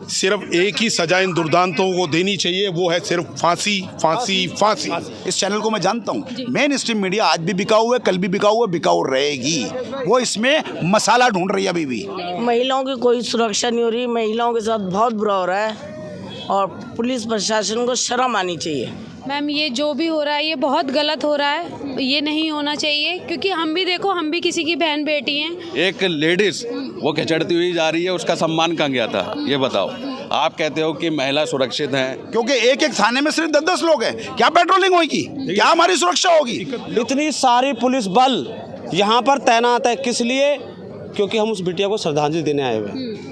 सिर्फ एक ही सजा इन दुर्दांतों को देनी चाहिए, वो है सिर्फ फांसी फांसी फांसी। इस चैनल को मैं जानता हूँ, मेन स्ट्रीम मीडिया आज भी बिकाऊ है, कल भी बिकाऊ है, बिकाऊ रहेगी। वो इसमें मसाला ढूंढ रही है अभी भी। महिलाओं की कोई सुरक्षा नहीं हो रही, महिलाओं के साथ बहुत बुरा हो रहा है और पुलिस प्रशासन को शर्म आनी चाहिए। मैम ये जो भी हो रहा है ये बहुत गलत हो रहा है, ये नहीं होना चाहिए, क्योंकि हम भी देखो, हम भी किसी की बहन बेटी हैं। एक लेडीज वो खिचड़ती हुई जा रही है, उसका सम्मान कहाँ गया था ये बताओ। आप कहते हो कि महिला सुरक्षित हैं, क्योंकि एक एक थाने में सिर्फ 10-10 लोग हैं, क्या पेट्रोलिंग होगी, क्या हमारी सुरक्षा होगी? इतनी सारी पुलिस बल यहाँ पर तैनात है, किस लिए? क्योंकि हम उस बिटिया को श्रद्धांजलि देने आए हुए हैं।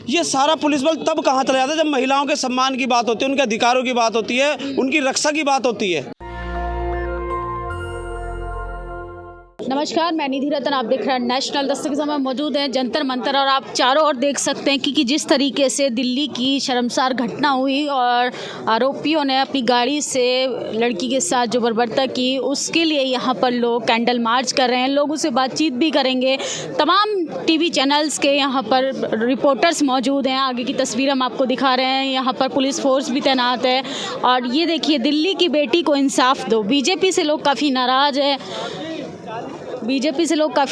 ये सारा पुलिस बल तब कहाँ चला जाता है जब महिलाओं के सम्मान की बात होती है, उनके अधिकारों की बात होती है, उनकी रक्षा की बात होती है। नमस्कार, मैं निधि रतन, आप देख रहे हैं नेशनल। दस्तक के समय मौजूद हैं जंतर मंतर और आप चारों ओर देख सकते हैं कि जिस तरीके से दिल्ली की शर्मसार घटना हुई और आरोपियों ने अपनी गाड़ी से लड़की के साथ जो बर्बरता की, उसके लिए यहाँ पर लोग कैंडल मार्च कर रहे हैं। लोगों से बातचीत भी करेंगे। तमाम टीवी चैनल्स के यहाँ पर रिपोर्टर्स मौजूद हैं। आगे की तस्वीर हम आपको दिखा रहे हैं। यहाँ पर पुलिस फोर्स भी तैनात है और ये देखिए, दिल्ली की बेटी को इंसाफ दो। बीजेपी से लोग काफ़ी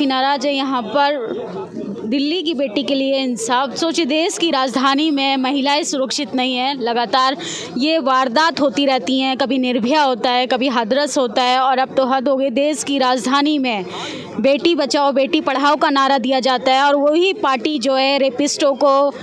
नाराज़ है, यहाँ पर दिल्ली की बेटी के लिए इंसाफ। सोचिए, देश की राजधानी में महिलाएं सुरक्षित नहीं हैं। लगातार ये वारदात होती रहती हैं, कभी निर्भया होता है, कभी हाथरस होता है और अब तो हद हो गई। देश की राजधानी में बेटी बचाओ बेटी पढ़ाओ का नारा दिया जाता है और वही पार्टी जो है रेपिस्टों को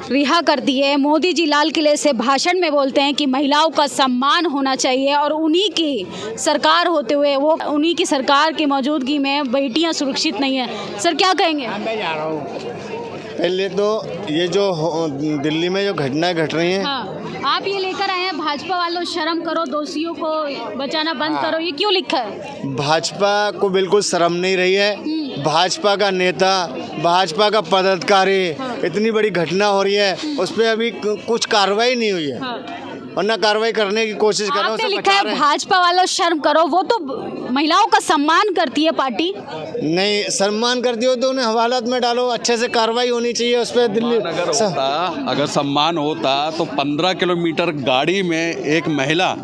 रिहा करती है। मोदी जी लाल किले से भाषण में बोलते हैं कि महिलाओं का सम्मान होना चाहिए और उन्हीं की सरकार होते हुए, वो उन्हीं की सरकार की मौजूदगी में बेटियां सुरक्षित नहीं है। सर क्या कहेंगे? पहले तो ये जो दिल्ली में जो घटनाएं घट रही हैं, हाँ, आप ये लेकर आए हैं भाजपा वालों शर्म करो, दोषियों को बचाना बंद करो, ये क्यों लिखा है? भाजपा को बिल्कुल शर्म नहीं रही है। भाजपा का नेता, भाजपा का पदाधिकारी, इतनी बड़ी घटना हो रही है, उस पर अभी कुछ कार्रवाई नहीं हुई है और ना कार्रवाई करने की कोशिश कर रहे हैं। आपने लिखा है भाजपा वालों शर्म करो, वो तो महिलाओं का सम्मान करती है पार्टी। नहीं सम्मान करती हो तो उन्हें हवालात में डालो, अच्छे से कार्रवाई होनी चाहिए उस पर। दिल्ली अगर सम्मान होता तो 15 किलोमीटर गाड़ी में एक महिला,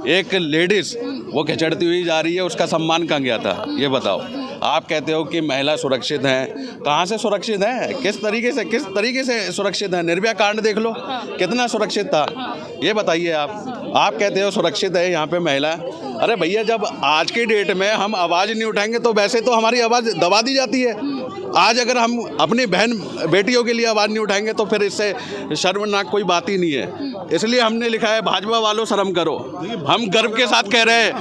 एक लेडीज वो खिचड़ती हुई जा रही है, उसका सम्मान कहाँ गया था ये बताओ। आप कहते हो कि महिला सुरक्षित हैं, कहाँ से सुरक्षित है? किस तरीके से सुरक्षित है? निर्भया कांड देख लो, कितना सुरक्षित था ये बताइए। आप कहते हो सुरक्षित है यहाँ पे महिला। अरे भैया, जब आज की डेट में हम आवाज़ नहीं उठाएंगे तो वैसे तो हमारी आवाज़ दबा दी जाती है। आज अगर हम अपनी बहन बेटियों के लिए आवाज़ नहीं उठाएंगे तो फिर इससे शर्मनाक कोई बात ही नहीं है। इसलिए हमने लिखा है भाजपा वालों शर्म करो। हम गर्व के साथ कह रहे हैं,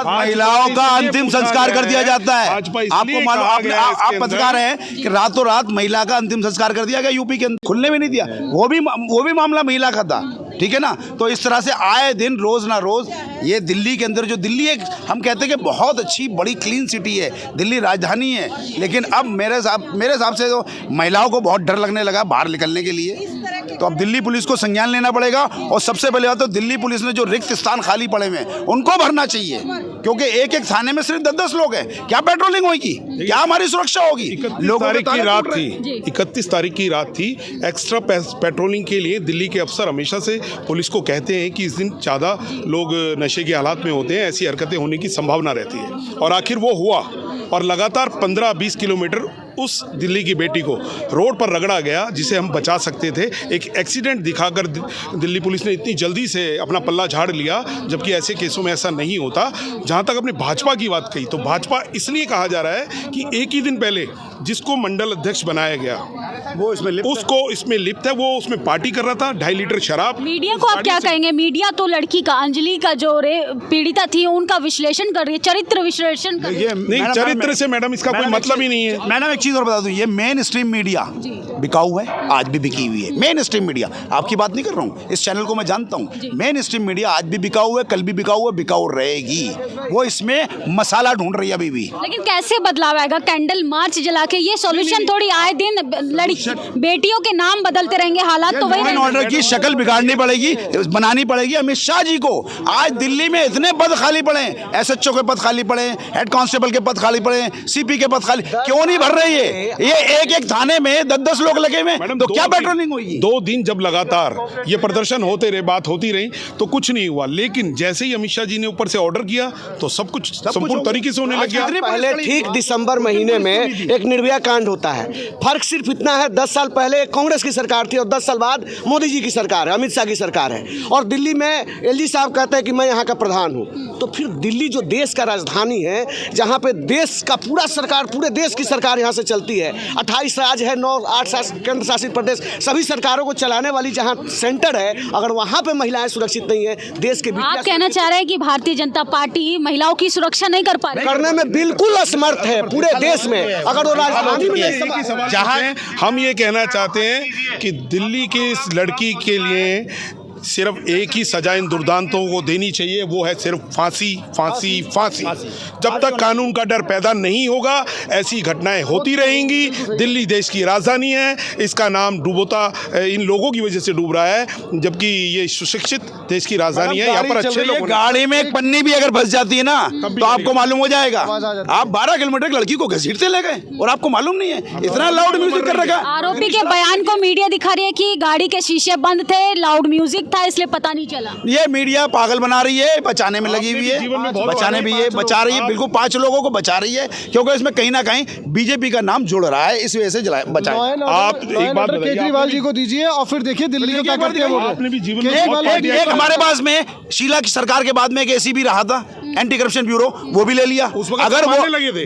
महिलाओं का अंतिम संस्कार कर दिया जाता है। आपको मालूम, आप पत्रकार हैं कि रातों रात महिला का अंतिम संस्कार कर दिया गया यूपी के अंदर, खुलने भी नहीं दिया। वो भी मामला महिला का था, ठीक है ना। तो इस तरह से आए दिन रोज ना रोज ये दिल्ली के अंदर, जो दिल्ली एक हम कहते हैं कि बहुत अच्छी बड़ी क्लीन सिटी है, दिल्ली राजधानी है, लेकिन अब मेरे हिसाब से तो महिलाओं को बहुत डर लगने लगा बाहर निकलने के लिए। तो अब दिल्ली पुलिस को संज्ञान लेना पड़ेगा और सबसे पहले बात तो दिल्ली पुलिस ने जो रिक्त स्थान खाली पड़े हुए हैं उनको भरना चाहिए, क्योंकि एक एक थाने में सिर्फ 10-10 लोग हैं, क्या पेट्रोलिंग होगी, क्या हमारी सुरक्षा होगी? 31 तारीख की रात थी। एक्स्ट्रा पेट्रोलिंग के लिए दिल्ली के अफसर हमेशा से पुलिस को कहते हैं कि इस दिन ज़्यादा लोग नशे के हालात में होते हैं, ऐसी हरकतें होने की संभावना रहती है। और आखिर वो हुआ और लगातार 15-20 किलोमीटर उस दिल्ली की बेटी को रोड पर रगड़ा गया जिसे हम बचा सकते थे। एक एक्सीडेंट दिखाकर दिल्ली पुलिस ने इतनी जल्दी से अपना पल्ला झाड़ लिया, जबकि ऐसे केसों में ऐसा नहीं होता। जहाँ तक अपने भाजपा की बात कही, तो भाजपा इसलिए कहा जा रहा है कि एक ही दिन पहले जिसको मंडल अध्यक्ष बनाया गया वो इसमें लिप्त है, वो उसमें पार्टी कर रहा था, 2.5 लीटर शराब। मीडिया को आप क्या कहेंगे? मीडिया तो लड़की का, अंजलि का जो पीड़िता थी उनका विश्लेषण कर रही है, चरित्र विश्लेषण कर रही है। नहीं, चरित्र से मैडम इसका कोई मतलब ही नहीं है। मैडम एक चीज और बता दूं, ये मेन स्ट्रीम मीडिया बिकाऊ है, आज भी बिकी हुई है। मेन स्ट्रीम मीडिया, आपकी बात नहीं कर रहा हूँ, इस चैनल को मैं जानता हूँ। मेन स्ट्रीम मीडिया आज भी बिकाऊ है, कल भी बिकाऊ है, बिकाऊ रहेगी। वो इसमें मसाला ढूंढ रही है अभी भी। लेकिन कैसे बदलाव आएगा? कैंडल मार्च जला के ये सॉल्यूशन थोड़ी। आए दिन बेटियों के नाम बदलते रहेंगे, हालात तो वही। ऑर्डर की शक्ल बिगाड़नी पड़ेगी, बनानी पड़ेगी अमित शाह जी को। आज दिल्ली में इतने पद खाली पड़े, SHO के पद खाली पड़े, हेड कांस्टेबल के पद खाली पड़े, CP के पद खाली, क्यों नहीं भर रहे ये एक थाने में 10-10 लोग लगे हुए हैं, तो क्या पेट्रोलिंग होगी? 2 दिन जब लगातार ये प्रदर्शन होते रहे, बात होती रही, तो कुछ नहीं हुआ। लेकिन जैसे ही अमित शाह जी ने ऊपर से ऑर्डर किया तो सब कुछ संपूर्ण तरीके से होने लग गया। पहले ठीक दिसंबर महीने में एक निर्भया कांड होता है। फर्क सिर्फ इतना है, 10 साल पहले कांग्रेस की सरकार थी और 10 साल बाद मोदी जी की सरकार है, अमित शाह की सरकार है। और दिल्ली में एलजी साहब कहते हैं कि मैं यहाँ का प्रधान हूँ। तो फिर दिल्ली जो देश का राजधानी है, जहाँ पे देश का पूरा सरकार, पूरे देश की सरकार यहाँ से चलती है, 28 राज्य है, 8 केंद्र शासित प्रदेश, सभी सरकारों को चलाने वाली जहाँ सेंटर है, अगर वहाँ पे महिलाएं सुरक्षित नहीं है, देश के आप कहना चाह रहे हैं कि भारतीय जनता पार्टी महिलाओं की सुरक्षा नहीं कर पा रही? करने में बिल्कुल असमर्थ है पूरे देश में। अगर वो राजधानी में जहाँ हम ये कहना चाहते हैं कि दिल्ली की इस लड़की के लिए सिर्फ एक ही सजा इन दुर्दांतों को देनी चाहिए, वो है सिर्फ फांसी, फांसी, फांसी। जब तक कानून का डर पैदा नहीं होगा ऐसी घटनाएं होती रहेंगी। दिल्ली देश की राजधानी है, इसका नाम डूबोता इन लोगों की वजह से डूब रहा है, जबकि ये सुशिक्षित देश की राजधानी है। यहाँ पर अच्छे लोग, गाड़ी में एक पन्नी भी अगर फंस जाती है ना तो आपको मालूम हो जाएगा। आप 12 किलोमीटर लड़की को घसीटते ले गए और आपको मालूम नहीं है, इतना लाउड म्यूजिक कर रखा। आरोपी के बयान को मीडिया दिखा रही है कि गाड़ी के शीशे बंद थे, लाउड म्यूजिक था, इसलिए पता नहीं चला। ये मीडिया पागल बना रही है, बचाने में लगी हुई है, बचाने भी ये बचा रही है, बिल्कुल 5 लोगों को बचा रही है, क्योंकि इसमें कहीं ना कहीं बीजेपी का नाम जुड़ रहा है, इस वजह से बचाए। आप एक बात केजरीवाल जी को दीजिए और फिर देखिए दिल्ली में क्या करते हैं वो। आपने भी जीवन में एक हमारे पास में शीला की सरकार के बाद में एक एसीबी रहा था, एंटी करप्शन ब्यूरो, वो भी ले लिया। अगर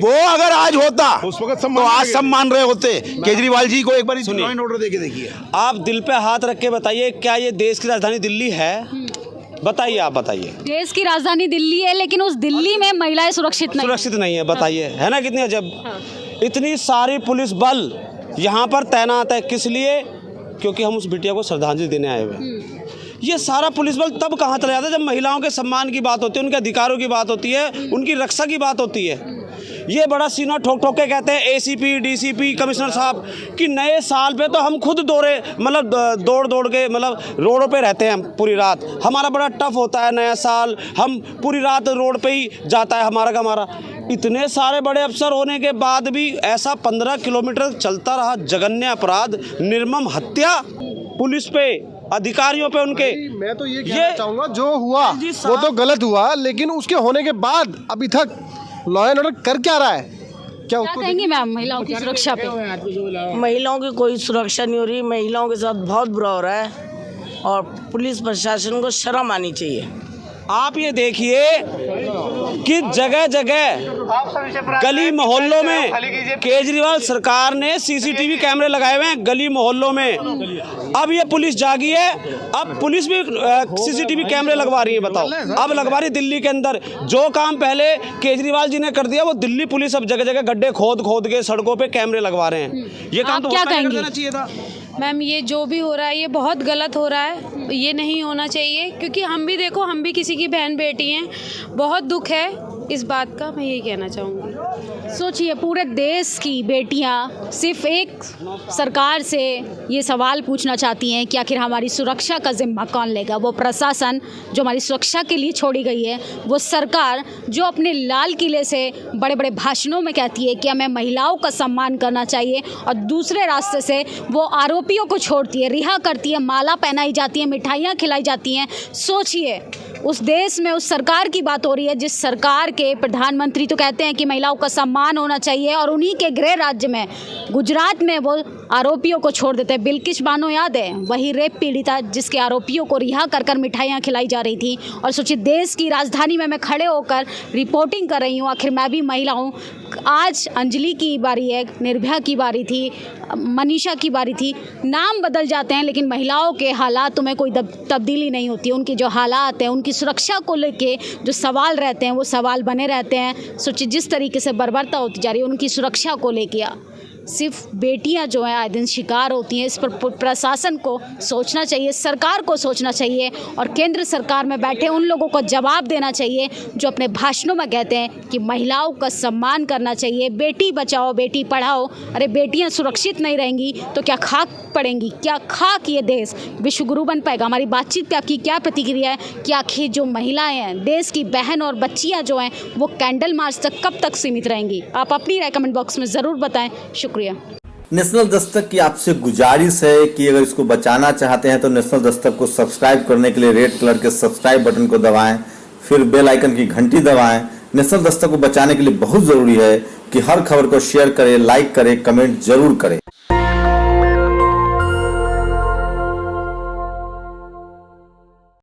वो अगर आज होता तो आज सब मान रहे होते। केजरीवाल जी को एक बार लॉ एंड ऑर्डर देके देखिए। आप दिल पे हाथ रख के बताइए, क्या ये देश की राजधानी दिल्ली है? बताइए, आप बताइए। देश की राजधानी दिल्ली है, लेकिन उस दिल्ली में महिलाएं सुरक्षित नहीं है। बताइए, है ना कितनी अजब। इतनी सारी पुलिस बल यहाँ पर तैनात है, किस लिए? क्योंकि हम उस बिटिया को श्रद्धांजलि देने आए हुए। ये सारा पुलिस बल तब कहाँ चला जाता है जब महिलाओं के सम्मान की बात होती है, उनके अधिकारों की बात होती है, उनकी रक्षा की बात होती है। ये बड़ा सीना ठोक ठोक के कहते हैं एसीपी, डीसीपी, कमिश्नर साहब कि नए साल पे तो हम खुद दौड़ के रोडों पे रहते हैं पूरी रात। हमारा बड़ा टफ होता है नया साल, हम पूरी रात रोड पे ही जाता है हमारा। इतने सारे बड़े अफसर होने के बाद भी ऐसा 15 किलोमीटर चलता रहा जघन्य अपराध, निर्मम हत्या पुलिस पे, अधिकारियों पे उनके। मैं तो ये कहना चाहूँगा, जो हुआ वो तो गलत हुआ, लेकिन उसके होने के बाद अभी तक लॉ एंड ऑर्डर कर क्या रहा है? क्या कहेंगे मैम महिलाओं की सुरक्षा पे? महिलाओं की कोई सुरक्षा नहीं हो रही, महिलाओं के साथ बहुत बुरा हो रहा है और पुलिस प्रशासन को शर्म आनी चाहिए। आप ये देखिए कि जगह जगह गली मोहल्लों में केजरीवाल सरकार ने सीसीटीवी कैमरे लगाए हुए हैं गली मोहल्लों में। अब ये पुलिस जागी है, अब पुलिस भी सीसीटीवी कैमरे लगवा रही है। बताओ, अब लगवा रही दिल्ली के अंदर। जो काम पहले केजरीवाल जी ने कर दिया, वो दिल्ली पुलिस अब जगह जगह गड्ढे खोद के सड़कों पे कैमरे लगवा रहे हैं। ये काम तो क्या कहेंगे? चाहिए था। मैम, ये जो भी हो रहा है ये बहुत गलत हो रहा है, ये नहीं होना चाहिए। क्योंकि हम भी देखो, हम भी किसी की बहन बेटी हैं, बहुत दुख है इस बात का, मैं यही कहना चाहूँगी। सोचिए, पूरे देश की बेटियां सिर्फ एक सरकार से ये सवाल पूछना चाहती हैं कि आखिर हमारी सुरक्षा का जिम्मा कौन लेगा। वो प्रशासन जो हमारी सुरक्षा के लिए छोड़ी गई है, वो सरकार जो अपने लाल किले से बड़े बड़े भाषणों में कहती है कि हमें महिलाओं का सम्मान करना चाहिए, और दूसरे रास्ते से वो आरोपियों को छोड़ती है, रिहा करती है, माला पहनाई जाती है, मिठाइयाँ खिलाई जाती हैं। सोचिए, उस देश में उस सरकार की बात हो रही है जिस सरकार के प्रधानमंत्री तो कहते हैं कि महिलाओं का सम्मान होना चाहिए, और उन्हीं के गृह राज्य में गुजरात में वो आरोपियों को छोड़ देते हैं। बिल्किश बानो याद है, वही रेप पीड़िता जिसके आरोपियों को रिहा कर मिठाइयाँ खिलाई जा रही थी। और सोचिए, देश की राजधानी में मैं खड़े होकर रिपोर्टिंग कर रही हूँ, आखिर मैं भी महिला हूँ। आज अंजलि की बारी है, निर्भया की बारी थी, मनीषा की बारी थी। नाम बदल जाते हैं लेकिन महिलाओं के हालातों में कोई तब्दीली नहीं होती। उनके जो हालात हैं, उनकी सुरक्षा को लेके जो सवाल रहते हैं, वो सवाल बने रहते हैं। सोचिए, जिस तरीके से बर्बरता होती जा रही है उनकी सुरक्षा को लेके, सिर्फ बेटियां जो हैं आए दिन शिकार होती हैं। इस पर प्रशासन को सोचना चाहिए, सरकार को सोचना चाहिए, और केंद्र सरकार में बैठे उन लोगों को जवाब देना चाहिए जो अपने भाषणों में कहते हैं कि महिलाओं का सम्मान करना चाहिए, बेटी बचाओ बेटी पढ़ाओ। अरे बेटियां सुरक्षित नहीं रहेंगी तो क्या खाक पड़ेंगी? क्या खाक ये देश विश्वगुरु बन पाएगा? हमारी बातचीत पे आपकी क्या प्रतिक्रिया है कि आखिर जो महिलाएं हैं, देश की बहन और बच्चियाँ जो हैं, वो कैंडल मार्च तक कब तक सीमित रहेंगी? आप अपनी राय कमेंट बॉक्स में ज़रूर बताएँ। शुक्रिया। शुक्रिया। नेशनल दस्तक की आपसे गुजारिश है कि अगर इसको बचाना चाहते हैं तो नेशनल दस्तक को सब्सक्राइब करने के लिए रेड कलर के सब्सक्राइब बटन को दबाएं, फिर बेल आइकन की घंटी दबाएं। नेशनल दस्तक को बचाने के लिए बहुत जरूरी है कि हर खबर को शेयर करें, लाइक करें, कमेंट जरूर करें।